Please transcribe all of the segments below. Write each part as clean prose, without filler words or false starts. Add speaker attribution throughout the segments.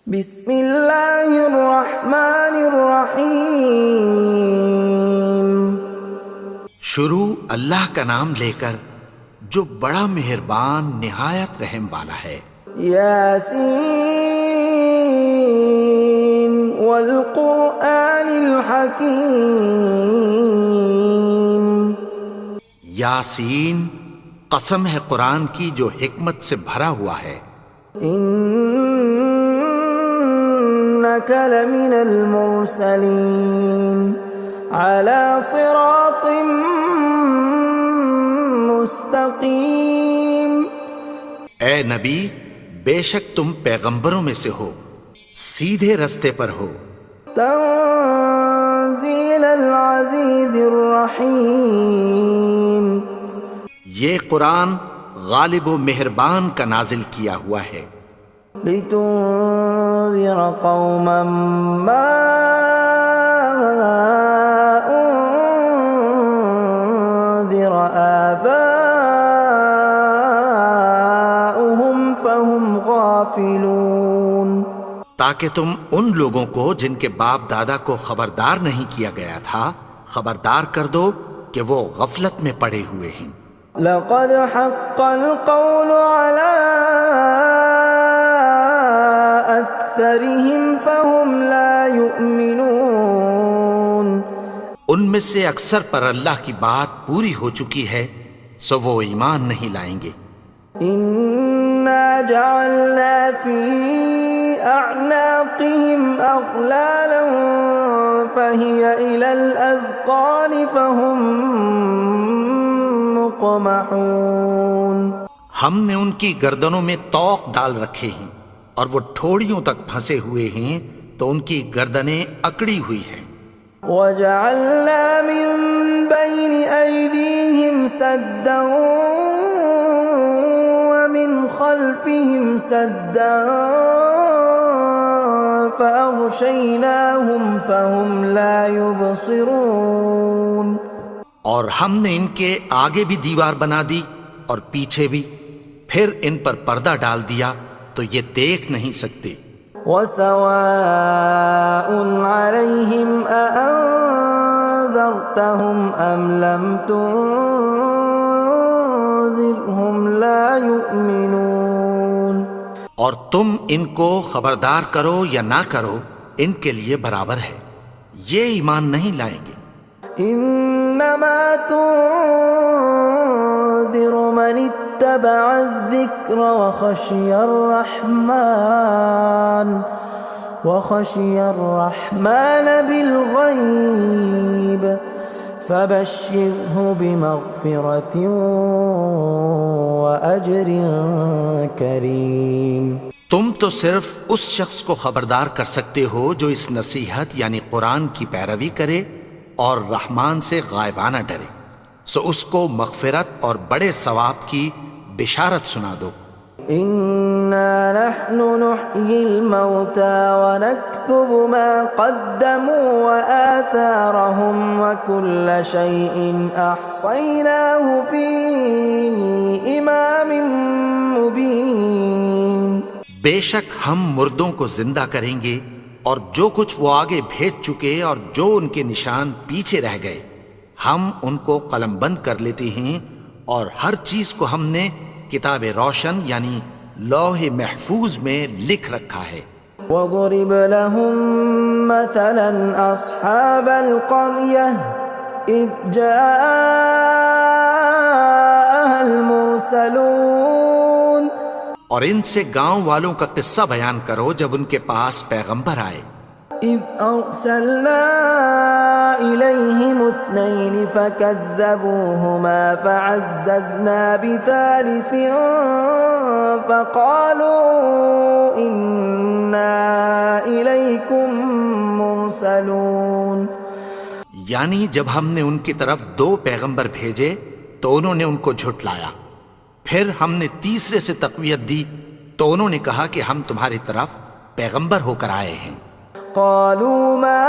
Speaker 1: بسم اللہ الرحمن الرحیم۔
Speaker 2: شروع اللہ کا نام لے کر جو بڑا مہربان نہایت رحم والا ہے۔
Speaker 1: یاسین والقرآن الحکیم۔
Speaker 2: یاسین، قسم ہے قرآن کی جو حکمت سے بھرا ہوا ہے۔
Speaker 1: انک لمن المرسلین علی صراط مستقیم۔
Speaker 2: اے نبی، بے شک تم پیغمبروں میں سے ہو، سیدھے رستے پر ہو۔
Speaker 1: تنزیل العزیز الرحیم۔
Speaker 2: یہ قرآن غالب و مہربان کا نازل کیا ہوا ہے۔
Speaker 1: لتنذر قوما ما انذر آباؤهم فهم غافلون۔
Speaker 2: تاکہ تم ان لوگوں کو جن کے باپ دادا کو خبردار نہیں کیا گیا تھا خبردار کر دو کہ وہ غفلت میں پڑے ہوئے ہیں۔
Speaker 1: لقد حق القول على أكثرهم فهم لا يؤمنون۔
Speaker 2: ان میں سے اکثر پر اللہ کی بات پوری ہو چکی ہے سو وہ ایمان نہیں لائیں گے۔
Speaker 1: إنا جعلنا في أعناقهم أغلالا فهي إلى الأذقان فهم مقمحون۔
Speaker 2: ہم نے ان کی گردنوں میں طوق ڈال رکھے ہیں اور وہ ٹھوڑیوں تک پھنسے ہوئے ہیں تو ان کی گردنیں اکڑی ہوئی ہیں۔
Speaker 1: وَجَعَلْنَا مِن بَيْنِ أَيْدِيهِمْ سَدًّا وَمِنْ خَلْفِهِمْ سَدًّا فَأَغْشَيْنَاهُمْ فَهُمْ لَا يُبْصِرُونَ۔
Speaker 2: اور ہم نے ان کے آگے بھی دیوار بنا دی اور پیچھے بھی، پھر ان پر پردہ ڈال دیا تو یہ دیکھ نہیں سکتے۔
Speaker 1: وَسَوَاءٌ عَلَيْهِمْ أَأَنذَرْتَهُمْ أَمْ لَمْ تُنذِرْهُمْ لَا يُؤْمِنُونَ۔
Speaker 2: اور تم ان کو خبردار کرو یا نہ کرو ان کے لیے برابر ہے، یہ ایمان نہیں لائیں گے۔
Speaker 1: انما تنذر من اتبع الذکر وخشی الرحمن بالغیب فبشرہ بمغفرۃ واجر کریم۔
Speaker 2: تم تو صرف اس شخص کو خبردار کر سکتے ہو جو اس نصیحت یعنی قرآن کی پیروی کرے اور رحمان سے غائبانہ ڈرے، سو اس کو مغفرت اور بڑے ثواب کی بشارت سنا دو۔
Speaker 1: اِنَّا نَحْنُ نُحْيِي الْمَوْتَى وَنَكْتُبُ مَا قَدَّمُوا وَآثَارَهُمْ وَكُلَّ شَيْءٍ أَحْصَيْنَاهُ فِي إِمَامٍ مُبِينٍ۔
Speaker 2: بے شک ہم مردوں کو زندہ کریں گے اور جو کچھ وہ آگے بھیج چکے اور جو ان کے نشان پیچھے رہ گئے ہم ان کو قلم بند کر لیتے ہیں، اور ہر چیز کو ہم نے کتاب روشن یعنی لوح محفوظ میں لکھ رکھا ہے۔
Speaker 1: وَضُرِبَ لَهُم مَّثَلًا أَصْحَابَ الْقَرْيَةِ إِذْ جَاءَهَا الْمُرْسَلُونَ۔
Speaker 2: اور ان سے گاؤں والوں کا قصہ بیان کرو جب ان کے پاس پیغمبر آئے۔
Speaker 1: إِذْ أَرْسَلْنَا إِلَيْهِمُ اثْنَيْنِ فَكَذَّبُوهُمَا فَعَزَّزْنَا بِثَالِثٍ فَقَالُوا إِنَّا إِلَيْكُمْ مُرْسَلُونَ۔
Speaker 2: یعنی جب ہم نے ان کی طرف 2 پیغمبر بھیجے تو انہوں نے ان کو جھٹلایا، پھر ہم نے تیسرے سے تقویت دی تو انہوں نے کہا کہ ہم تمہاری طرف پیغمبر ہو کر آئے ہیں۔
Speaker 1: قالوا ما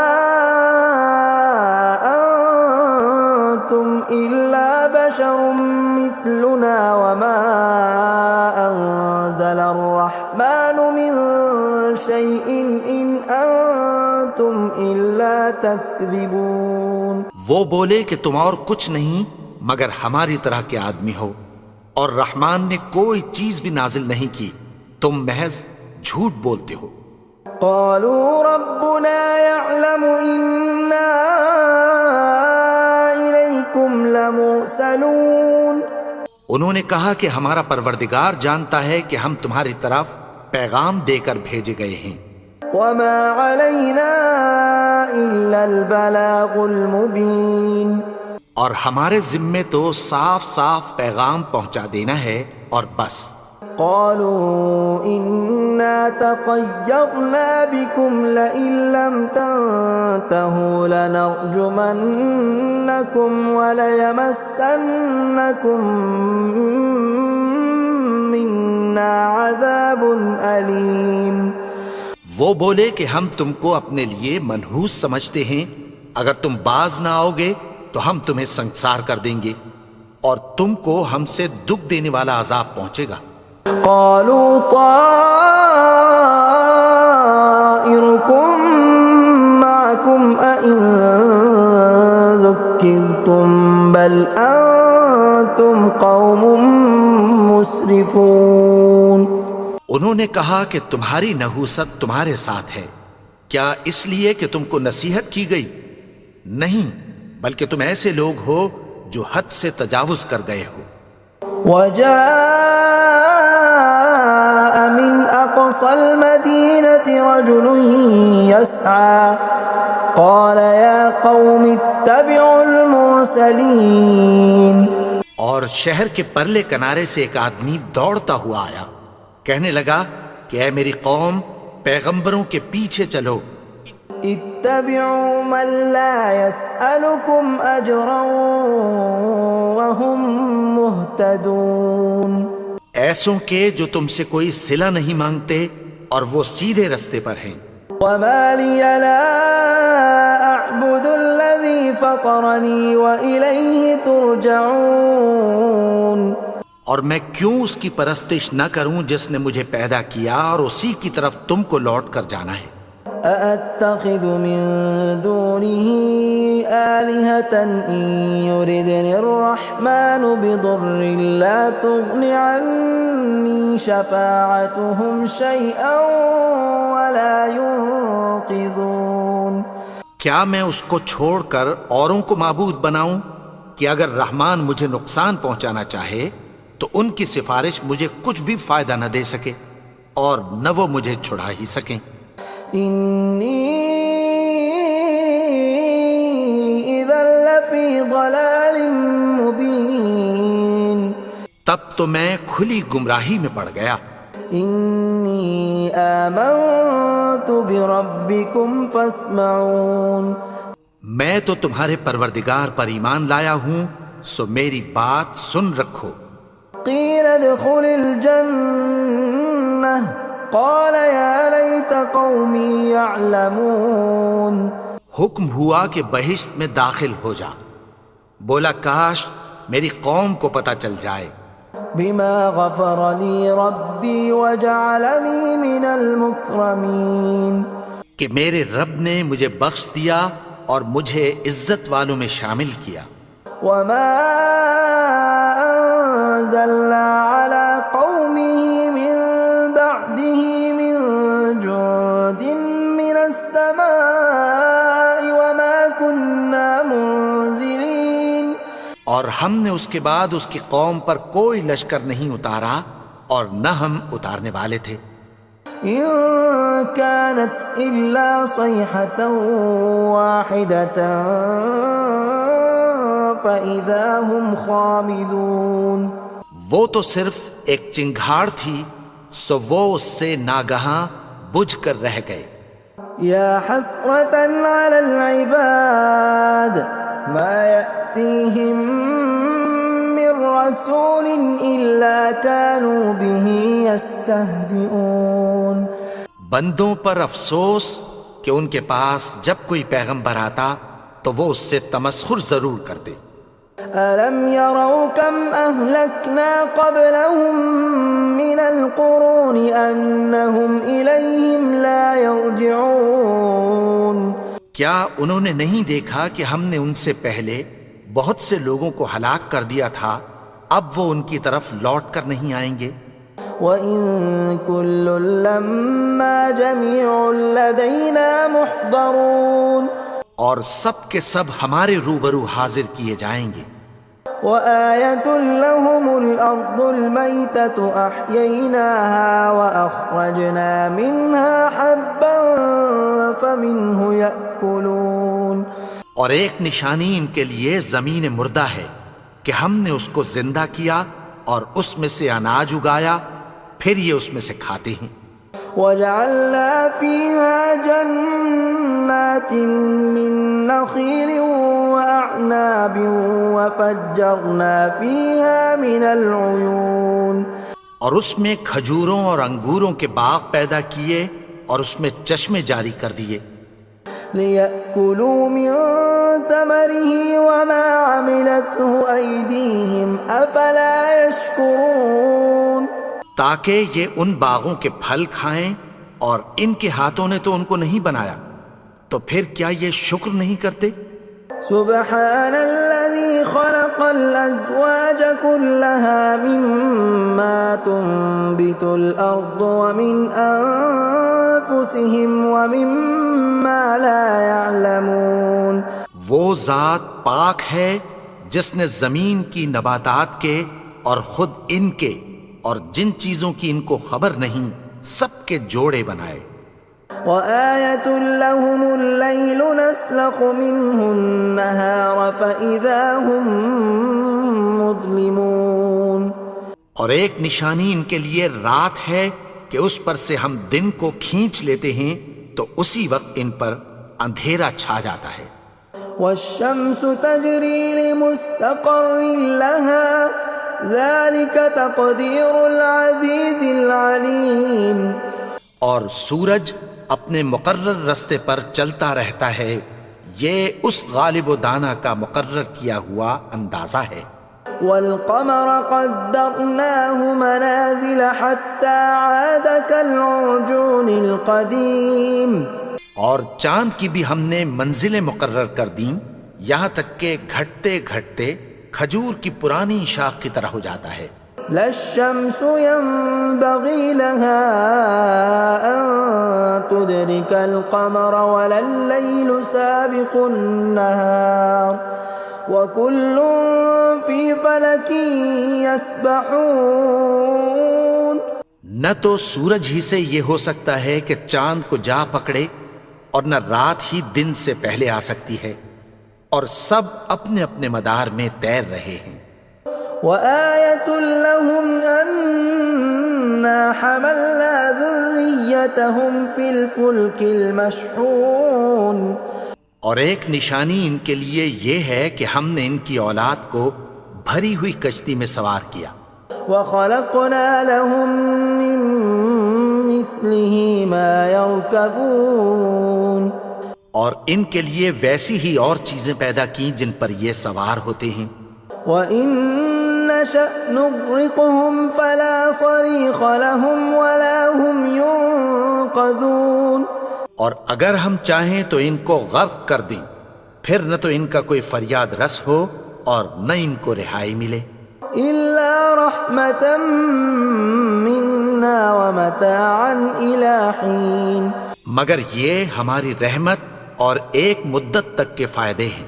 Speaker 1: انتم الا بشر مثلنا وما انزل الرحمن من شيء إن أنتم إلا تكذبون.
Speaker 2: وہ بولے کہ تم اور کچھ نہیں مگر ہماری طرح کے آدمی ہو، اور رحمان نے کوئی چیز بھی نازل نہیں کی، تم محض جھوٹ بولتے ہو.
Speaker 1: قالوا ربنا يعلم إنا إليكم لمرسلون.
Speaker 2: انہوں نے کہا کہ ہمارا پروردگار جانتا ہے کہ ہم تمہاری طرف پیغام دے کر بھیجے گئے ہیں.
Speaker 1: وما علينا إلا البلاغ المبين.
Speaker 2: اور ہمارے ذمے تو صاف صاف پیغام پہنچا دینا ہے اور بس.
Speaker 1: قالوا إنا تطيرنا بكم لئن لم تنتهوا لنرجمنكم وليمسنكم منا عذاب أليم.
Speaker 2: وہ بولے کہ ہم تم کو اپنے لیے منحوس سمجھتے ہیں، اگر تم باز نہ آؤ گے تو ہم تمہیں سنسار کر دیں گے اور تم کو ہم سے دکھ دینے والا عذاب پہنچے گا.
Speaker 1: قالوا طائركم معكم أئن ذكرتم بل أنتم قوم مسرفون.
Speaker 2: انہوں نے کہا کہ تمہاری نحوست تمہارے ساتھ ہے، کیا اس لیے کہ تم کو نصیحت کی گئی؟ نہیں، بلکہ تم ایسے لوگ ہو جو حد سے تجاوز کر گئے ہو.
Speaker 1: وجاء من أقصى المدينة رجل يسعى قال يا قوم اتبعوا المرسلين.
Speaker 2: اور شہر کے پرلے کنارے سے ایک آدمی دوڑتا ہوا آیا، کہنے لگا کہ اے میری قوم، پیغمبروں کے پیچھے چلو.
Speaker 1: اتبعوا من لا يسألكم أجرا وهم مهتدون.
Speaker 2: ایسوں کے جو تم سے کوئی صلہ نہیں مانگتے اور وہ سیدھے رستے پر ہیں.
Speaker 1: وما لي لا أعبد الذي فطرني وإليه ترجعون.
Speaker 2: اور میں کیوں اس کی پرستش نہ کروں جس نے مجھے پیدا کیا اور اسی کی طرف تم کو لوٹ کر جانا ہے.
Speaker 1: أأتخذ من دونه آلهة إن يردني الرحمن بضر لا تغن عني شفاعتهم شيئا ولا ينقذون.
Speaker 2: کیا میں اس کو چھوڑ کر اوروں کو معبود بناؤں کہ اگر رحمان مجھے نقصان پہنچانا چاہے تو ان کی سفارش مجھے کچھ بھی فائدہ نہ دے سکے اور نہ وہ مجھے چھڑا ہی سکیں.
Speaker 1: إني إذا لفي ضلال مبين.
Speaker 2: تب تو میں کھلی گمراہی میں پڑ گیا.
Speaker 1: إني آمنت بربكم فاسمعون.
Speaker 2: میں تو تمہارے پروردگار پر ایمان لایا ہوں، سو میری بات سن رکھو.
Speaker 1: قيل ادخل الجنة قال يا ليت قومي يعلمون.
Speaker 2: حکم ہوا کہ بہشت میں داخل ہو جا. بولا کاش میری قوم کو پتہ چل جائے.
Speaker 1: بما غفر لي ربي وجعلني من المكرمين.
Speaker 2: کہ میرے رب نے مجھے بخش دیا اور مجھے عزت والوں میں شامل کیا.
Speaker 1: وما أنزلنا على قومه من بعده من جند من السماء وما كنا منزلين.
Speaker 2: اور ہم نے اس کے بعد اس کی قوم پر کوئی لشکر نہیں اتارا اور نہ ہم اتارنے والے تھے.
Speaker 1: إن كانت إلا صيحة واحدة فإذا هم خامدون.
Speaker 2: وہ تو صرف ایک چنگھاڑ تھی، سو وہ اس سے ناگہاں بجھ کر رہ گئے.
Speaker 1: يا حسرة على العباد ما يأتيهم من رسول إلا كانوا به يستهزئون.
Speaker 2: بندوں پر افسوس کہ ان کے پاس جب کوئی پیغمبر آتا تو وہ اس سے تمسخر ضرور کرتے.
Speaker 1: أَلَمْ يَرَوْا كَمْ أَهْلَكْنَا قَبْلَهُمْ مِنَ الْقُرُونِ أَنَّهُمْ إِلَيْهِمْ لَا يَرْجِعُونَ
Speaker 2: کیا انہوں نے نہیں دیکھا کہ ہم نے ان سے پہلے بہت سے لوگوں کو ہلاک کر دیا تھا، اب وہ ان کی طرف لوٹ کر نہیں آئیں گے؟
Speaker 1: وَإِن كُلٌّ لَّمَّا جَمِيعٌ لَّدَيْنَا مُحْضَرُونَ
Speaker 2: اور سب کے سب ہمارے روبرو حاضر کیے جائیں گے۔
Speaker 1: وَآيَةٌ لَّهُمُ الْأَرْضُ الْمَيْتَةُ أَحْيَيْنَاهَا وَأَخْرَجْنَا مِنْهَا حَبًّا فَمِنْهُ يَأْكُلُونَ
Speaker 2: اور ایک نشانی ان کے لیے زمین مردہ ہے کہ ہم نے اس کو زندہ کیا اور اس میں سے اناج اگایا، پھر یہ اس میں سے کھاتے ہیں۔
Speaker 1: وَجَعَلْنَا فِيهَا جَنَّاتٍ مِّن نَّخِيلٍ وَأَعْنَابٍ وَفَجَّرْنَا فِيهَا مِنَ الْعُيُونِ
Speaker 2: اور اس میں کھجوروں اور انگوروں کے باغ پیدا کیے اور اس میں چشمے جاری کر دیے،
Speaker 1: لِيَأْكُلُوا مِن ثَمَرِهِ وَمَا عَمِلَتْهُ أَيْدِيهِمْ أَفَلَا يَشْكُرُونَ
Speaker 2: تاکہ یہ ان باغوں کے پھل کھائیں، اور ان کے ہاتھوں نے تو ان کو نہیں بنایا، تو پھر کیا یہ شکر نہیں کرتے؟
Speaker 1: سبحان الذي خلق الأزواج كلها مما تنبت الأرض ومن أنفسهم ومما لا يعلمون
Speaker 2: وہ ذات پاک ہے جس نے زمین کی نباتات کے اور خود ان کے اور جن چیزوں کی ان کو خبر نہیں سب کے جوڑے بنائے۔
Speaker 1: وَآيَةٌ لَّهُمُ اللَّيْلُ نَسْلَخُ مِنْهُ النَّهَارَ فَإِذَا هُمْ مُظْلِمُونَ
Speaker 2: اور ایک نشانی ان کے لیے رات ہے کہ اس پر سے ہم دن کو کھینچ لیتے ہیں تو اسی وقت ان پر اندھیرا چھا جاتا ہے۔
Speaker 1: وَالشَّمْسُ تَجْرِي لِمُسْتَقَرٍّ لَّهَا ذَلِكَ تَقْدِيرُ الْعَزِيزِ الْعَلِيمِ
Speaker 2: اور سورج اپنے مقرر رستے پر چلتا رہتا ہے، یہ اس غالب و دانا کا مقرر کیا ہوا اندازہ ہے۔
Speaker 1: وَالْقَمَرَ قَدَّرْنَاهُ مَنَازِلَ حَتَّى عَادَ كَالْعُرْجُونِ الْقَدِيمِ
Speaker 2: اور چاند کی بھی ہم نے منزلیں مقرر کر دیں، یہاں تک کہ گھٹتے گھٹتے کھجور کی پرانی شاخ کی طرح ہو جاتا ہے۔
Speaker 1: لا الشمس ينبغي لها أن تدرك القمر ولا الليل سابق النهار وكل في فلك يسبحون
Speaker 2: نہ تو سورج ہی سے یہ ہو سکتا ہے کہ چاند کو جا پکڑے، اور نہ رات ہی دن سے پہلے آ سکتی ہے، اور سب اپنے اپنے مدار میں تیر رہے ہیں۔
Speaker 1: وَآيَةٌ لَّهُمْ أَنَّا حَمَلْنَا ذُرِّيَّتَهُمْ فِي الْفُلْكِ الْمَشْحُونِ
Speaker 2: اور ایک نشانی ان کے لیے یہ ہے کہ ہم نے ان کی اولاد کو بھری ہوئی کشتی میں سوار کیا۔
Speaker 1: وَخَلَقْنَا لَهُم مِّن مِّثْلِهِ مَا يَرْكَبُونَ
Speaker 2: اور ان کے لیے ویسی ہی اور چیزیں پیدا کی جن پر یہ سوار ہوتے ہیں۔
Speaker 1: وَإِن نَّشَأْ نُغْرِقْهُمْ فَلَا صَرِيخَ لَهُمْ وَلَا هُمْ يُنقَذُونَ
Speaker 2: اور اگر ہم چاہیں تو ان کو غرق کر دیں، پھر نہ تو ان کا کوئی فریاد رس ہو اور نہ ان کو رہائی ملے۔
Speaker 1: إِلَّا رَحْمَةً مِّنَّا وَمَتَاعًا إِلَىٰ حِينٍ
Speaker 2: مگر یہ ہماری رحمت اور ایک مدت تک کے فائدے ہیں۔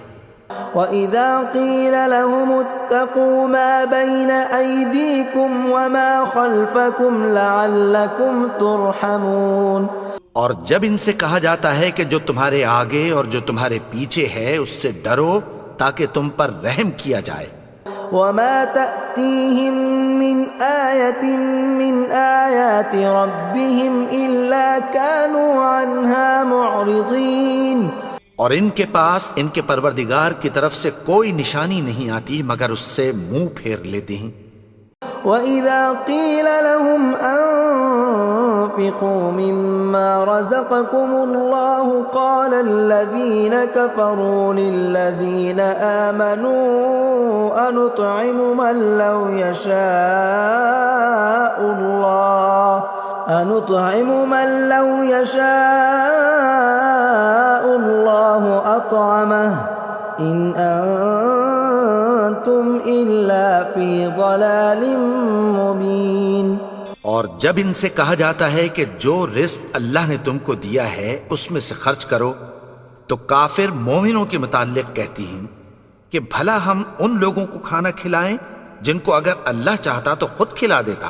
Speaker 1: وَإِذَا قِيلَ لَهُمُ اتَّقُوا مَا بَيْنَ أَيْدِيكُمْ وَمَا خَلْفَكُمْ لَعَلَّكُمْ تُرْحَمُونَ
Speaker 2: اور جب ان سے کہا جاتا ہے کہ جو تمہارے آگے اور جو تمہارے پیچھے ہے اس سے ڈرو تاکہ تم پر رحم کیا جائے۔
Speaker 1: وَمَا تَأْتِيهِم مِّنْ آيَةٍ مِّنْ آيَاتِ رَبِّهِمْ إِلَّا كَانُوا عَنْهَا مُعْرِضِينَ
Speaker 2: اور ان کے پاس ان کے پروردگار کی طرف سے کوئی نشانی نہیں آتی مگر اس سے منہ پھیر لیتے ہیں۔
Speaker 1: وَإِذَا قِيلَ لَهُمْ أنفقوا مما رزقكم الله قال الذين كفروا للذين آمنوا أنطعم من لو يشاء الله أطعمه إن أنتم إلا في ضلال مبين۔
Speaker 2: اور جب ان سے کہا جاتا ہے کہ جو رزق اللہ نے تم کو دیا ہے اس میں سے خرچ کرو، تو کافر مومنوں کے متعلق کہتی ہیں کہ بھلا ہم ان لوگوں کو کھانا کھلائیں جن کو اگر اللہ چاہتا تو خود کھلا دیتا،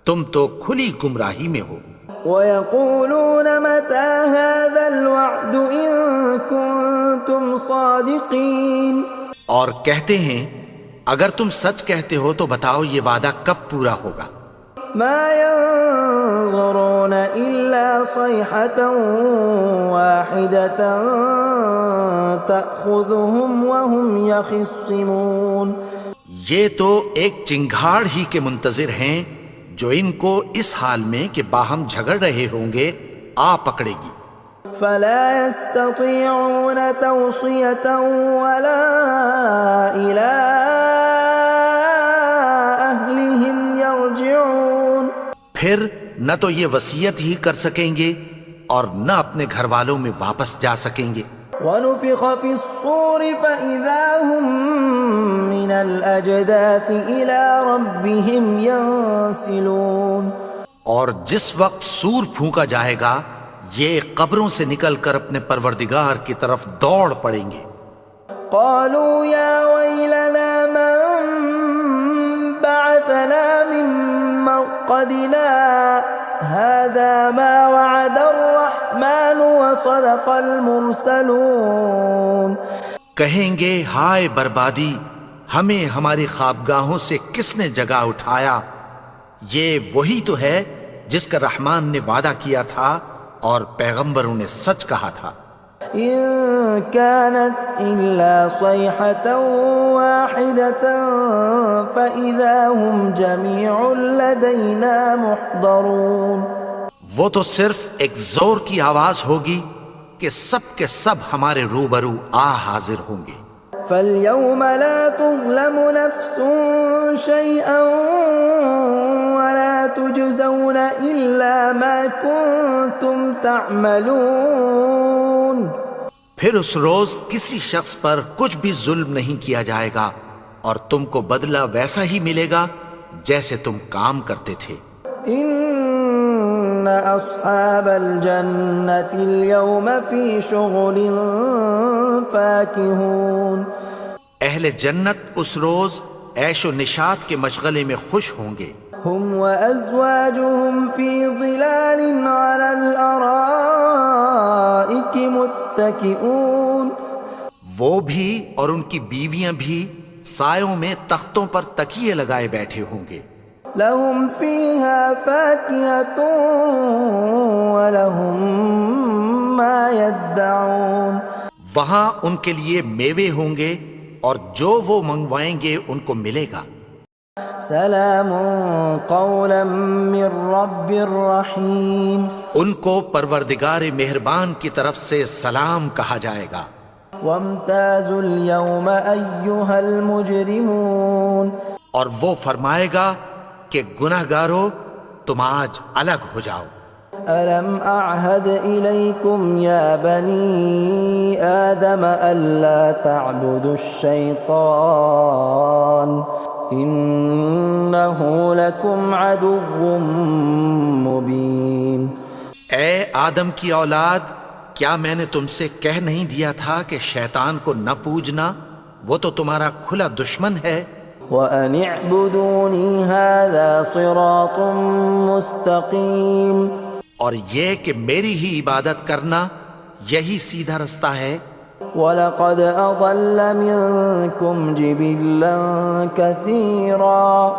Speaker 2: تم تو کھلی گمراہی میں ہو۔
Speaker 1: وَيَقُولُونَ مَتَى هَذَا الْوَعْدُ إِن كُنتُمْ صَادِقِينَ،
Speaker 2: اور کہتے ہیں اگر تم سچ کہتے ہو تو بتاؤ یہ وعدہ کب پورا ہوگا۔
Speaker 1: مَا يَنظُرُونَ إِلَّا صَيْحَةً وَاحِدَةً تَأْخُذُهُمْ وَهُمْ يَخِصِّمُونَ،
Speaker 2: یہ تو ایک چنگھاڑ ہی کے منتظر ہیں جو ان کو اس حال میں کہ باہم جھگڑ رہے ہوں گے آ پکڑے گی۔
Speaker 1: فلا يستطيعون توصية ولا إلى أهلهم يرجعون،
Speaker 2: پھر نہ تو یہ وصیت ہی کر سکیں گے اور نہ اپنے گھر والوں میں واپس جا سکیں گے۔
Speaker 1: ونفخ في الصور فإذا هم من الأجداث إلى ربهم ينسلون،
Speaker 2: اور جس وقت سور پھونکا جائے گا یہ قبروں سے نکل کر اپنے پروردگار کی طرف دوڑ پڑیں گے۔
Speaker 1: قالوا يا ويلنا من بعثنا من مرقدنا هذا ما وعد الرحمن وصدق المرسلون،
Speaker 2: کہیں گے ہائے بربادی، ہمیں ہماری خوابگاہوں سے کس نے جگا اٹھایا، یہ وہی تو ہے جس کا رحمان نے وعدہ کیا تھا اور پیغمبروں نے سچ کہا تھا۔
Speaker 1: إن كانت إلا صيحة واحدة فإذا هم جميع لدينا محضرون،
Speaker 2: وہ تو صرف ایک زور کی آواز ہوگی کہ سب کے سب ہمارے روبرو آ حاضر ہوں گے۔
Speaker 1: فاليوم لا تظلم نفس شيئا ولا تجزون إلا ما كنتم تعملون،
Speaker 2: پھر اس روز کسی شخص پر کچھ بھی ظلم نہیں کیا جائے گا اور تم کو بدلہ ویسا ہی ملے گا جیسے تم کام کرتے تھے۔
Speaker 1: إن أصحاب الجنة اليوم في شغل فاكهون،
Speaker 2: اہل جنت اس روز عیش و نشاط کے مشغلے میں خوش ہوں گے۔
Speaker 1: هم وأزواجهم في ظلال على الأرائك متكئون،
Speaker 2: وہ بھی اور ان کی بیویاں بھی سایوں میں تختوں پر تکیے لگائے بیٹھے ہوں گے۔
Speaker 1: لهم فيها فاكهة ولهم ما يدعون،
Speaker 2: وہاں ان کے لیے میوے ہوں گے اور جو وہ منگوائیں گے ان کو ملے گا۔
Speaker 1: سلام قولا من رب رحیم،
Speaker 2: ان کو پروردگار مہربان کی طرف سے سلام کہا جائے گا۔
Speaker 1: وامتازوا اليوم أيها المجرمون،
Speaker 2: اور وہ فرمائے گا کہ گناہگارو تم آج الگ ہو جاؤ۔
Speaker 1: ألم أعهد إليكم يا بني آدم ألا تعبدوا الشيطان إنه لكم عدو مبين۔
Speaker 2: اے آدم کی اولاد، کیا میں نے تم سے کہہ نہیں دیا تھا کہ شیطان کو نہ پوجنا، وہ تو تمہارا کھلا دشمن ہے۔
Speaker 1: وَأَنِ اعْبُدُونِي هَذَا صِرَاطٌ مُسْتَقِيمٌ،
Speaker 2: اور یہ کہ میری ہی عبادت کرنا یہی سیدھا رستہ ہے۔
Speaker 1: وَلَقَدْ أَضَلَّ مِنكُمْ جِبِلًّا كَثِيرًا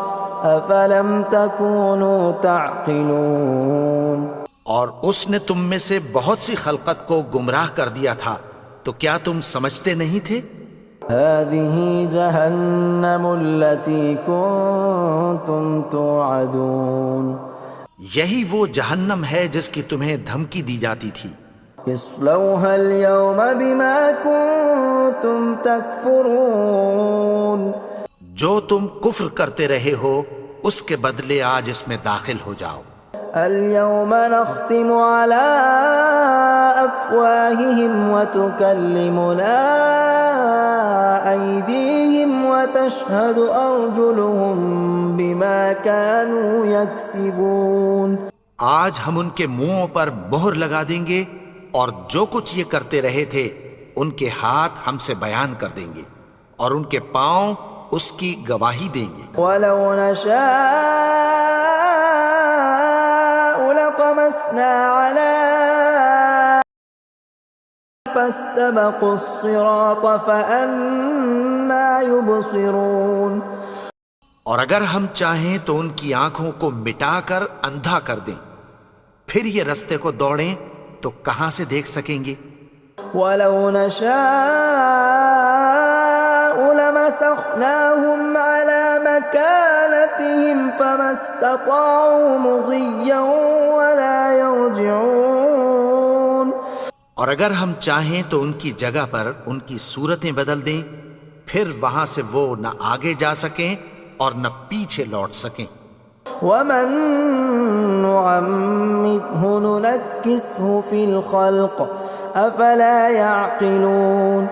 Speaker 1: أَفَلَمْ تَكُونُوا تَعْقِلُونَ،
Speaker 2: اور اس نے تم میں سے بہت سی خلقت کو گمراہ کر دیا تھا، تو کیا تم سمجھتے نہیں تھے؟
Speaker 1: هَذِهِ جَهَنَّمُ الَّتِي كُنتُمْ تُوعَدُونَ،
Speaker 2: یہی وہ جہنم ہے جس کی تمہیں دھمکی دی جاتی تھی.
Speaker 1: اصلوها اليوم بما كنتم تكفرون.
Speaker 2: جو تم کفر کرتے رہے ہو اس کے بدلے آج اس میں داخل ہو جاؤ.
Speaker 1: اليوم نختم على أفواههم وتكلمنا أيديهم وتشهد أرجلهم بما كانوا يكسبون.
Speaker 2: آج ہم ان کے منہوں پر مہر لگا دیں گے اور جو کچھ یہ کرتے رہے تھے ان کے ہاتھ ہم سے بیان کر دیں گے اور ان کے پاؤں اس کی گواہی دیں گے.
Speaker 1: ولو نشاء لطمسنا على فاستبقوا الصراط فأنى يبصرون.
Speaker 2: اور اگر ہم چاہیں تو ان کی آنکھوں کو مٹا کر اندھا کر دیں، پھر یہ رستے کو دوڑیں تو کہاں سے دیکھ سکیں گے.
Speaker 1: ولو نشاء لمسخناهم على مكانتهم فما استطاعوا مضيا ولا يرجعون.
Speaker 2: اور اگر ہم چاہیں تو ان کی جگہ پر ان کی صورتیں بدل دیں، پھر وہاں سے وہ نہ آگے جا سکیں اور نہ پیچھے لوٹ سکیں.
Speaker 1: ومن نعمره ننكسه في الخلق افلا يعقلون.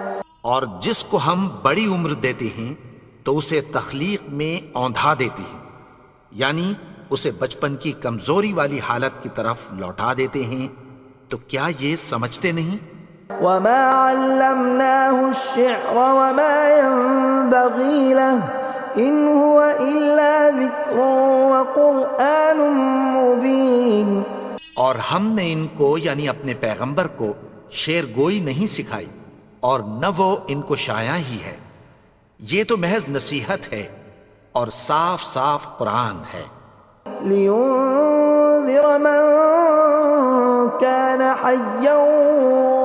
Speaker 2: اور جس کو ہم بڑی عمر دیتے ہیں تو اسے تخلیق میں اوندھا دیتے ہیں، یعنی اسے بچپن کی کمزوری والی حالت کی طرف لوٹا دیتے ہیں. تو کیا یہ سمجھتے نہیں؟
Speaker 1: وما علمناه الشعر وما ينبغي له ان هو الا ذکر وقرآن مبین.
Speaker 2: اور ہم نے ان کو یعنی اپنے پیغمبر کو شعر گوئی نہیں سکھائی اور نہ وہ ان کو شایع ہی ہے، یہ تو محض نصیحت ہے اور صاف صاف قرآن ہے.
Speaker 1: لینذر من كان حیا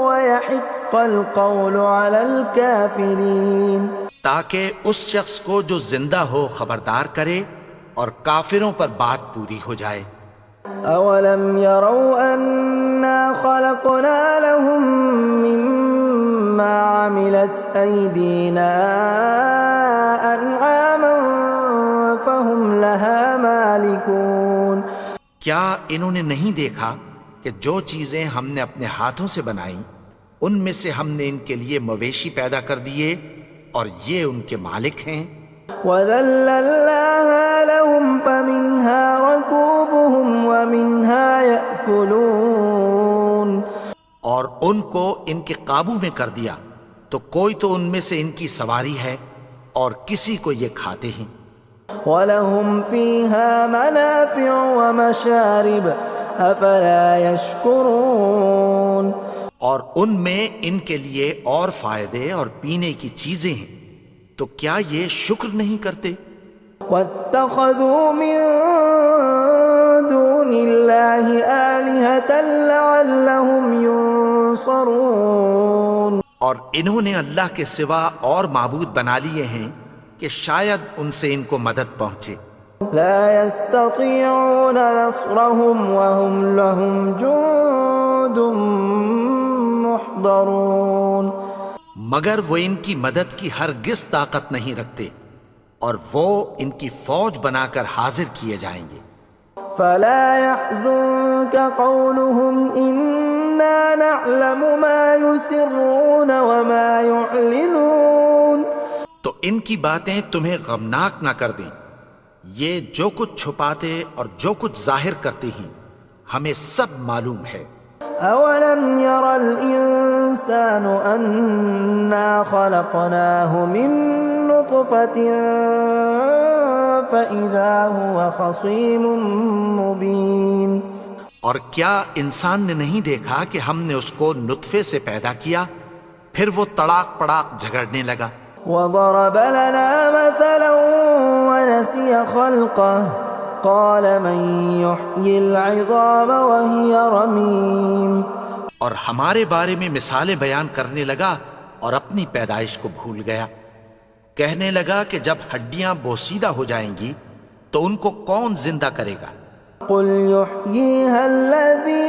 Speaker 1: ويحق القول على الكافرین.
Speaker 2: تاکہ اس شخص کو جو زندہ ہو خبردار کرے اور کافروں پر بات پوری ہو جائے.
Speaker 1: اولم يروا انا خلقنا لهم مما عملت ايدينا انعاما فهم لها مالكون.
Speaker 2: کیا انہوں نے نہیں دیکھا کہ جو چیزیں ہم نے اپنے ہاتھوں سے بنائیں ان میں سے ہم نے ان کے لیے مویشی پیدا کر دیے اور یہ ان کے مالک ہیں.
Speaker 1: وَذَلَّلْنَاهَا لَهُمْ فَمِنْهَا رَكُوبُهُمْ وَمِنْهَا يَأْكُلُونَ.
Speaker 2: اور ان کو ان کے قابو میں کر دیا تو کوئی تو ان میں سے ان کی سواری ہے اور کسی کو یہ کھاتے ہیں.
Speaker 1: وَلَهُمْ فِيهَا مَنَافِعُ وَمَشَارِبُ أَفَلَا يَشْكُرُونَ.
Speaker 2: اور ان میں ان کے لیے اور فائدے اور پینے کی چیزیں ہیں، تو کیا یہ شکر نہیں کرتے؟
Speaker 1: وَاتَّخَذُوا مِن دُونِ اللَّهِ آلِهَةً لَعَلَّهُمْ يُنصَرُونَ.
Speaker 2: اور انہوں نے اللہ کے سوا اور معبود بنا لیے ہیں کہ شاید ان سے ان کو مدد پہنچے.
Speaker 1: لا يستطيعون نصرهم وهم لهم جند محضرون.
Speaker 2: مگر وہ ان کی مدد کی ہرگز طاقت نہیں رکھتے اور وہ ان کی فوج بنا کر حاضر کیے جائیں گے.
Speaker 1: فلا يحزنك قولهم إنا نعلم ما يسرون وما يعلنون.
Speaker 2: تو ان کی باتیں تمہیں غمناک نہ کر دیں، یہ جو کچھ چھپاتے اور جو کچھ ظاہر کرتے ہیں ہمیں سب معلوم ہے.
Speaker 1: أولم ير الإنسان أنا خلقناه من نطفة فإذا هو خصيم مبين.
Speaker 2: اور کیا انسان نے نہیں دیکھا کہ ہم نے اس کو نطفے سے پیدا کیا پھر وہ تڑاک پڑاک جھگڑنے لگا.
Speaker 1: وضرب لنا مثلا ونسي خلقه قال من يحيي العظام وهي رميم.
Speaker 2: اور ہمارے بارے میں مثالیں بیان کرنے لگا اور اپنی پیدائش کو بھول گیا. کہنے لگا کہ جب ہڈیاں بوسیدہ ہو جائیں گی تو ان کو کون زندہ کرے گا؟
Speaker 1: قل يحييها الذي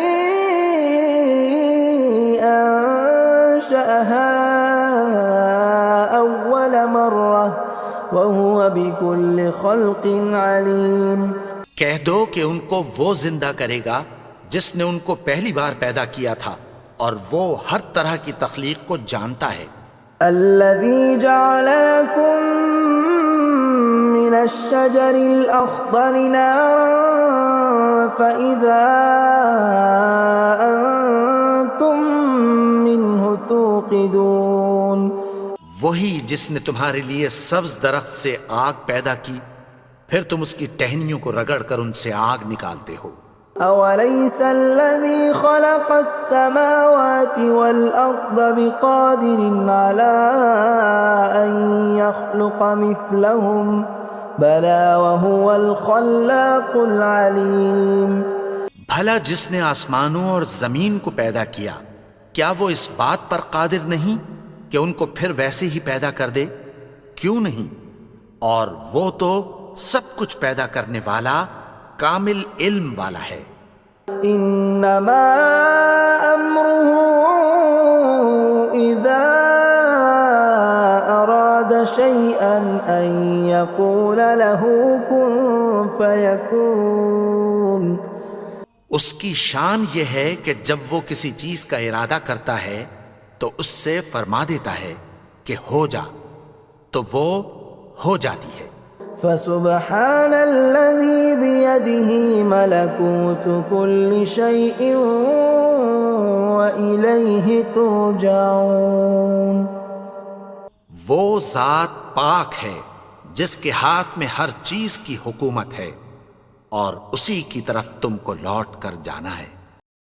Speaker 1: أنشأها أول مرة وهو بكل خلق عليم۔
Speaker 2: کہہ دو کہ ان کو وہ زندہ کرے گا جس نے ان کو پہلی بار پیدا کیا تھا، اور وہ ہر طرح کی تخلیق کو جانتا ہے۔
Speaker 1: الذي جعل لكم من الشجر الأخضر نارا فإذا أنتم منه توقدون۔
Speaker 2: وہی جس نے تمہارے لیے سبز درخت سے آگ پیدا کی، پھر تم اس کی ٹہنیوں کو رگڑ کر ان سے آگ نکالتے ہو۔
Speaker 1: أوليس الذي خلق السماوات والأرض بقادر على أن يخلق مثلهم بلى وهو الخلاق العليم۔
Speaker 2: بھلا جس نے آسمانوں اور زمین کو پیدا کیا، کیا وہ اس بات پر قادر نہیں کہ ان کو پھر ویسے ہی پیدا کر دے؟ کیوں نہیں؟ اور وہ تو سب کچھ پیدا کرنے والا، کامل علم والا ہے۔
Speaker 1: انما امره اذا اراد شيئا ان يقول له كن فيكون۔
Speaker 2: اس کی شان یہ ہے کہ جب وہ کسی چیز کا ارادہ کرتا ہے تو اس سے فرما دیتا ہے کہ ہو جا، تو وہ ہو جاتی ہے۔
Speaker 1: فسبحان الذي بيده ملكوت كل شيء وإليه ترجعون۔
Speaker 2: وہ ذات پاک ہے جس کے ہاتھ میں ہر چیز کی حکومت ہے، اور اسی کی طرف تم کو لوٹ کر جانا ہے۔